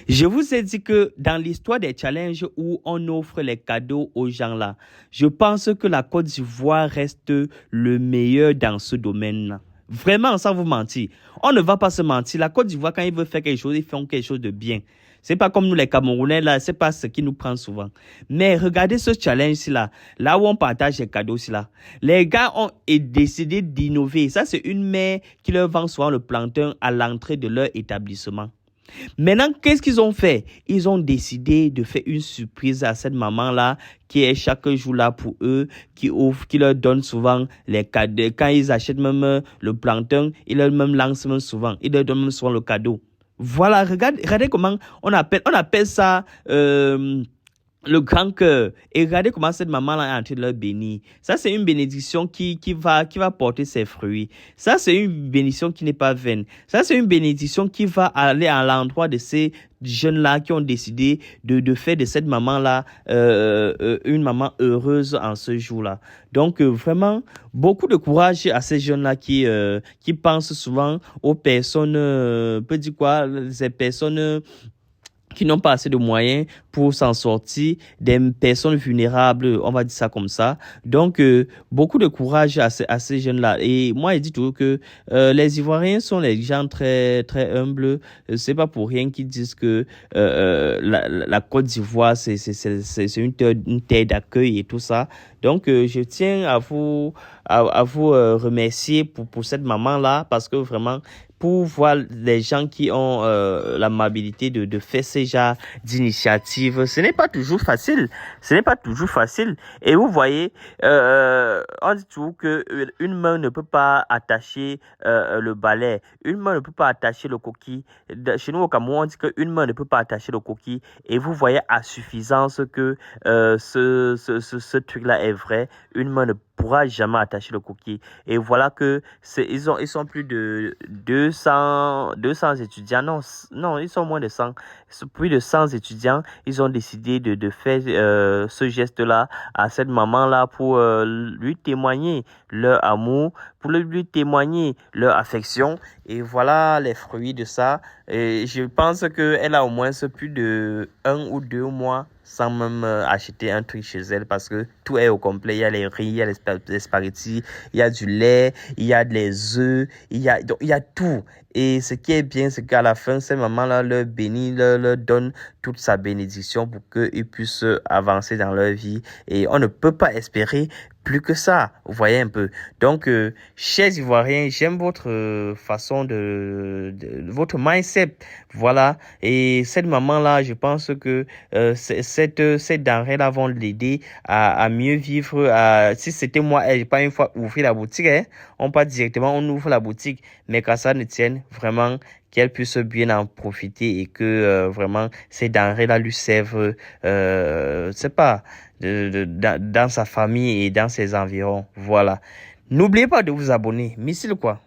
Je vous ai dit que dans l'histoire des challenges où on offre les cadeaux aux gens là, je pense que la Côte d'Ivoire reste le meilleur dans ce domaine-là. Vraiment, sans vous mentir. On ne va pas se mentir. La Côte d'Ivoire, quand ils veulent faire quelque chose, ils font quelque chose de bien. C'est pas comme nous les Camerounais là, c'est pas ce qui nous prend souvent. Mais regardez ce challenge-ci là, là où on partage les cadeaux-ci là. Les gars ont décidé d'innover. Ça, c'est une mère qui leur vend souvent le plantain à l'entrée de leur établissement. Maintenant, qu'est-ce qu'ils ont fait? Ils ont décidé de faire une surprise à cette maman-là qui est chaque jour là pour eux, qui ouvre, qui leur donne souvent les cadeaux. Quand ils achètent même le plantain, ils leur même lancent même souvent. Ils leur donnent même souvent le cadeau. Voilà, regardez comment on appelle ça le grand cœur. Et regardez comment cette maman-là est en train de leur bénir. Ça, c'est une bénédiction qui va porter ses fruits. Ça, c'est une bénédiction qui n'est pas vaine. Ça, c'est une bénédiction qui va aller à l'endroit de ces jeunes-là qui ont décidé de faire de cette maman-là une maman heureuse en ce jour-là. Donc, vraiment, beaucoup de courage à ces jeunes-là qui pensent souvent aux personnes, peut dire quoi, ces personnes qui n'ont pas assez de moyens pour s'en sortir, des personnes vulnérables, on va dire ça comme ça. Donc, beaucoup de courage à ces jeunes-là. Et moi, je dis toujours que les Ivoiriens sont les gens très, très humbles. C'est pas pour rien qu'ils disent que la Côte d'Ivoire, c'est une terre d'accueil et tout ça. Donc, je tiens à vous remercier pour cette maman-là parce que vraiment, pour voir les gens qui ont l'amabilité de faire ce genre d'initiative, ce n'est pas toujours facile. Ce n'est pas toujours facile. Et vous voyez, on dit toujours que une main ne peut pas attacher le balai. Une main ne peut pas attacher le coquille. Chez nous au Cameroun, on dit qu'une main ne peut pas attacher le coquille. Et vous voyez à suffisance que ce truc-là est vrai. Une main ne pourra jamais attacher le coquille. Et voilà que ils sont plus de 200 étudiants. Non, non, ils sont moins de 100. Plus de 100 étudiants. Ils ont décidé de faire ce geste-là à cette maman-là pour lui témoigner leur amour, pour lui témoigner leur affection. Et voilà les fruits de ça. Et je pense qu'elle a au moins plus de 1 ou 2 mois sans même acheter un truc chez elle parce que tout est au complet. Il y a les riz, il y a les spaghettis, il y a du lait, il y a des œufs, donc, il y a tout. Et ce qui est bien, c'est qu'à la fin, cette maman-là leur bénit, leur donne toute sa bénédiction pour qu'ils puissent avancer dans leur vie. Et on ne peut pas espérer plus que ça. Vous voyez un peu. Donc, chers Ivoiriens, j'aime votre façon votre mindset. Voilà. Et cette maman-là, je pense que cette denrée-là vont l'aider à mieux vivre. Si c'était moi, j'ai pas une fois ouvert la boutique, hein, on pas directement, on ouvre la boutique. Mais qu'à ça ne tienne, vraiment, qu'elle puisse bien en profiter et que vraiment ces denrées-là lui servent, c'est pas, dans sa famille et dans ses environs. Voilà. N'oubliez pas de vous abonner. Missile quoi.